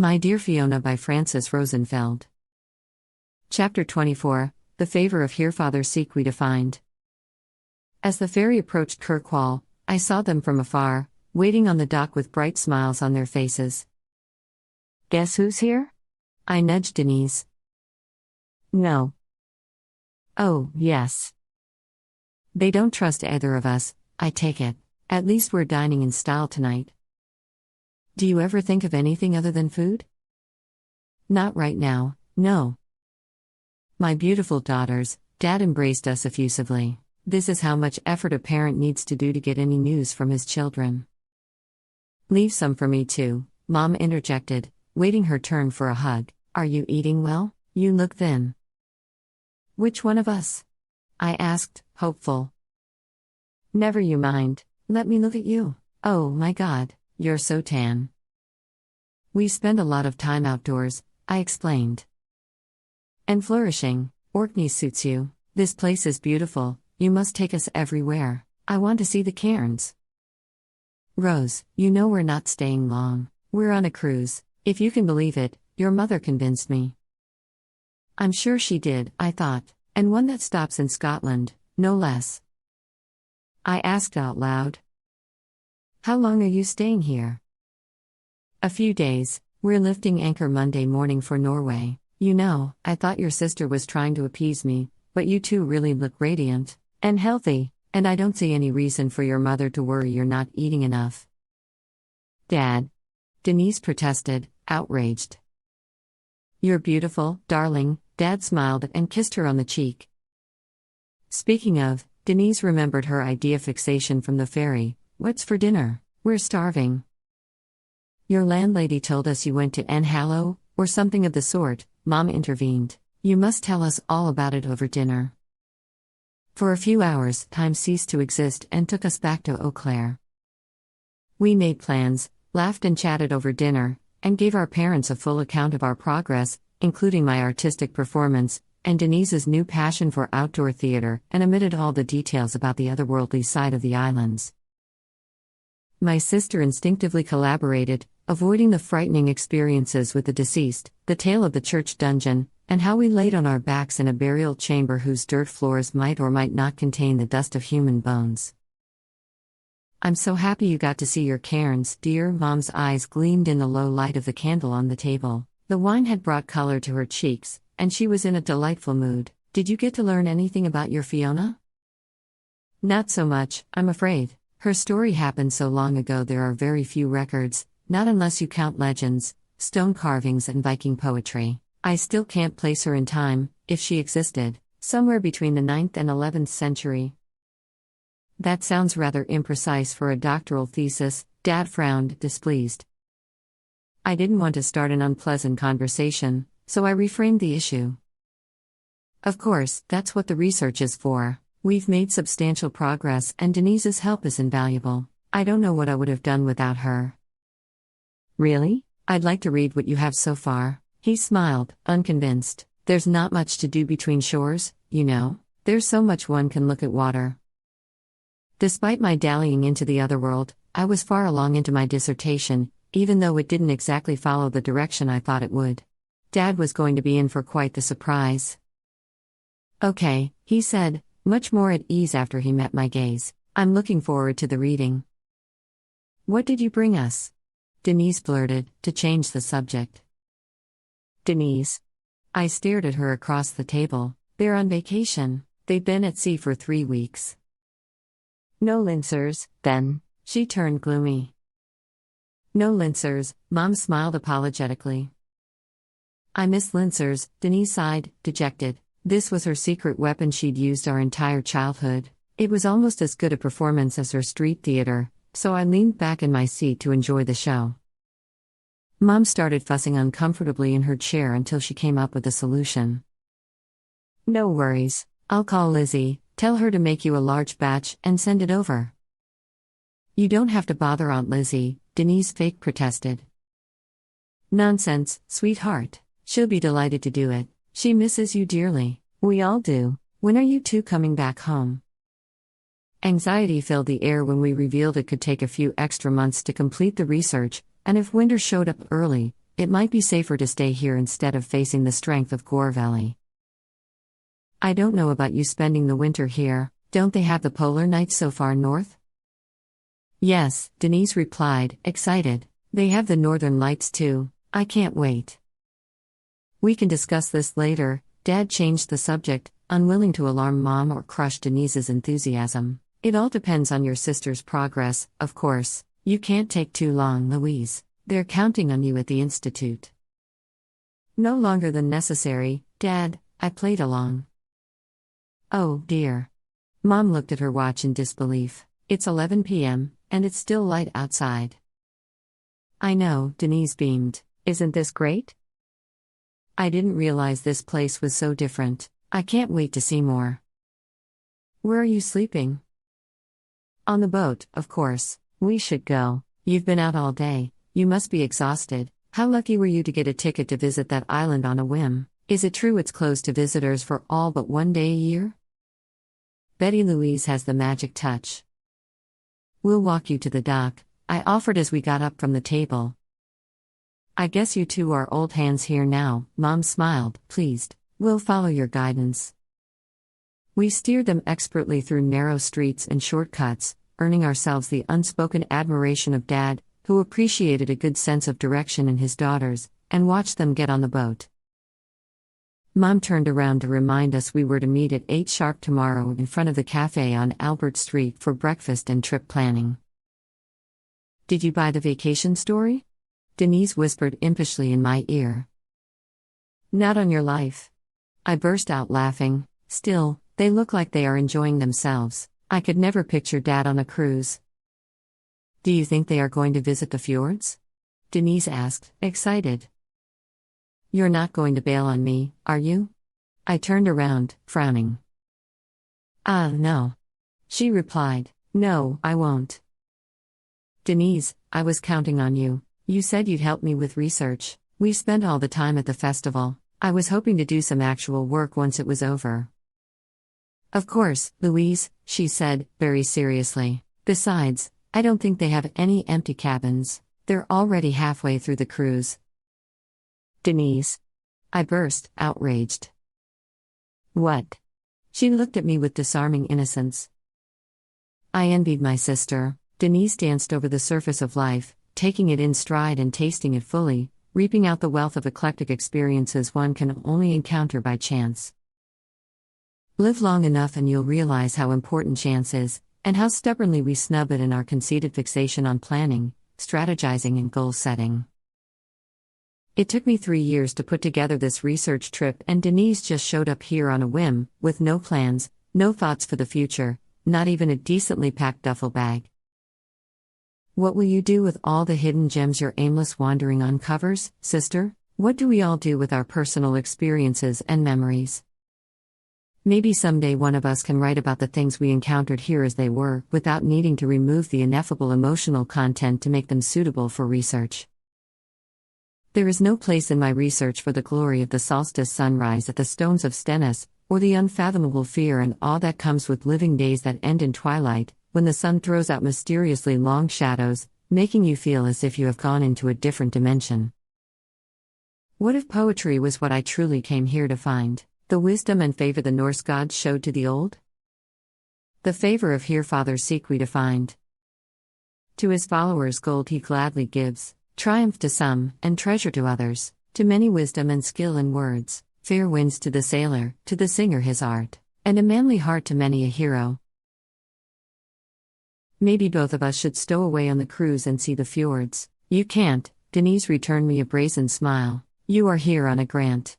My Dear Fiona by Frances Rosenfeld. Chapter 24, The Favour of Heerfather seek we to find. As the ferry approached Kirkwall, I saw them from afar, waiting on the dock with bright smiles on their faces. "Guess who's here?" I nudged Denise. "No." "Oh, yes." "They don't trust either of us, I take it. At least we're dining in style tonight." "Do you ever think of anything other than food?" "Not right now, no." My beautiful daughters, Dad embraced us effusively. This is how much effort a parent needs to do to get any news from his children. "Leave some for me too," Mom interjected, waiting her turn for a hug. "Are you eating well? You look thin." "Which one of us?" I asked, hopeful. "Never you mind, let me look at you. Oh my God, you're so tan." "We spend a lot of time outdoors," I explained. "And flourishing, Orkney suits you. This place is beautiful, you must take us everywhere. I want to see the cairns." "Rose, you know we're not staying long. We're on a cruise. If you can believe it, your mother convinced me." I'm sure she did, I thought, and one that stops in Scotland, no less. I asked out loud. "How long are you staying here?" "A few days. We're lifting anchor Monday morning for Norway. You know, I thought your sister was trying to appease me, but you two really look radiant and healthy, and I don't see any reason for your mother to worry you're not eating enough." "Dad," Denise protested, outraged. "You're beautiful, darling," Dad smiled and kissed her on the cheek. Speaking of, Denise remembered her idea fixation from the ferry. "What's for dinner? We're starving." "Your landlady told us you went to Nhallo, or something of the sort," Mom intervened. "You must tell us all about it over dinner." For a few hours, time ceased to exist and took us back to Eau Claire. We made plans, laughed and chatted over dinner, and gave our parents a full account of our progress, including my artistic performance, and Denise's new passion for outdoor theater, and omitted all the details about the otherworldly side of the islands. My sister instinctively collaborated, avoiding the frightening experiences with the deceased, the tale of the church dungeon, and how we laid on our backs in a burial chamber whose dirt floors might or might not contain the dust of human bones. "I'm so happy you got to see your cairns, dear," Mom's eyes gleamed in the low light of the candle on the table. The wine had brought color to her cheeks, and she was in a delightful mood. "Did you get to learn anything about your Fiona?" "Not so much, I'm afraid. Her story happened so long ago there are very few records, not unless you count legends, stone carvings and Viking poetry. I still can't place her in time, if she existed, somewhere between the 9th and 11th century. "That sounds rather imprecise for a doctoral thesis," Dad frowned, displeased. I didn't want to start an unpleasant conversation, so I reframed the issue. "Of course, that's what the research is for. We've made substantial progress and Denise's help is invaluable. I don't know what I would have done without her." "Really? I'd like to read what you have so far." He smiled, unconvinced. "There's not much to do between shores, you know. There's so much one can look at water." Despite my dallying into the otherworld, I was far along into my dissertation, even though it didn't exactly follow the direction I thought it would. Dad was going to be in for quite the surprise. "Okay," he said, much more at ease after he met my gaze. "I'm looking forward to the reading." "What did you bring us?" Denise blurted, to change the subject. "Denise." I stared at her across the table. "They're on vacation. They've been at sea for 3 weeks." "No Lincers, then?" She turned gloomy. "No Lincers," Mom smiled apologetically. "I miss Lincers," Denise sighed, dejected. This was her secret weapon she'd used our entire childhood. It was almost as good a performance as her street theater, so I leaned back in my seat to enjoy the show. Mom started fussing uncomfortably in her chair until she came up with a solution. "No worries. I'll call Lizzie, tell her to make you a large batch, and send it over." "You don't have to bother Aunt Lizzie," Denise fake protested. "Nonsense, sweetheart. She'll be delighted to do it. She misses you dearly. We all do. When are you two coming back home?" Anxiety filled the air when we revealed it could take a few extra months to complete the research, and if winter showed up early, it might be safer to stay here instead of facing the strength of Gore Valley. I don't know about you spending the winter here, don't they have the polar nights so far north? Yes, Denise replied, excited. They have the northern lights too, I can't wait. We can discuss this later. Dad changed the subject, unwilling to alarm Mom or crush Denise's enthusiasm. It all depends on your sister's progress, of course. You can't take too long, Louise. They're counting on you at the Institute. No longer than necessary, Dad, I played along. Oh, dear. Mom looked at her watch in disbelief. It's 11 p.m., and it's still light outside. I know, Denise beamed. Isn't this great? I didn't realize this place was so different. I can't wait to see more. Where are you sleeping? On the boat, of course. We should go. You've been out all day. You must be exhausted. How lucky were you to get a ticket to visit that island on a whim? Is it true it's closed to visitors for all but one day a year? Betty Louise has the magic touch. We'll walk you to the dock, I offered as we got up from the table. I guess you two are old hands here now, Mom smiled, pleased. We'll follow your guidance. We steered them expertly through narrow streets and shortcuts, earning ourselves the unspoken admiration of Dad, who appreciated a good sense of direction in his daughters, and watched them get on the boat. Mom turned around to remind us we were to meet at 8 sharp tomorrow in front of the cafe on Albert Street for breakfast and trip planning. Did you buy the vacation story? Denise whispered impishly in my ear. Not on your life. I burst out laughing. Still, they look like they are enjoying themselves. I could never picture Dad on a cruise. Do you think they are going to visit the fjords? Denise asked, excited. You're not going to bail on me, are you? I turned around, frowning. No. She replied, no, I won't. Denise, I was counting on you. You said you'd help me with research. We spent all the time at the festival. I was hoping to do some actual work once it was over. Of course, Louise, she said, very seriously. Besides, I don't think they have any empty cabins. They're already halfway through the cruise. Denise. I burst, outraged. What? She looked at me with disarming innocence. I envied my sister. Denise danced over the surface of life, taking it in stride and tasting it fully, reaping out the wealth of eclectic experiences one can only encounter by chance. Live long enough and you'll realize how important chance is, and how stubbornly we snub it in our conceited fixation on planning, strategizing and goal setting. It took me 3 years to put together this research trip, and Denise just showed up here on a whim, with no plans, no thoughts for the future, not even a decently packed duffel bag. What will you do with all the hidden gems your aimless wandering uncovers, sister? What do we all do with our personal experiences and memories? Maybe someday one of us can write about the things we encountered here as they were, without needing to remove the ineffable emotional content to make them suitable for research. There is no place in my research for the glory of the solstice sunrise at the stones of Stennis, or the unfathomable fear and awe that comes with living days that end in twilight, when the sun throws out mysteriously long shadows, making you feel as if you have gone into a different dimension. What if poetry was what I truly came here to find? The wisdom and favor the Norse gods showed to the old? The favor of Heerfather seek we to find. To his followers gold he gladly gives, triumph to some, and treasure to others, to many wisdom and skill in words, fair winds to the sailor, to the singer his art, and a manly heart to many a hero. Maybe both of us should stow away on the cruise and see the fjords. You can't, Denise returned me a brazen smile. You are here on a grant.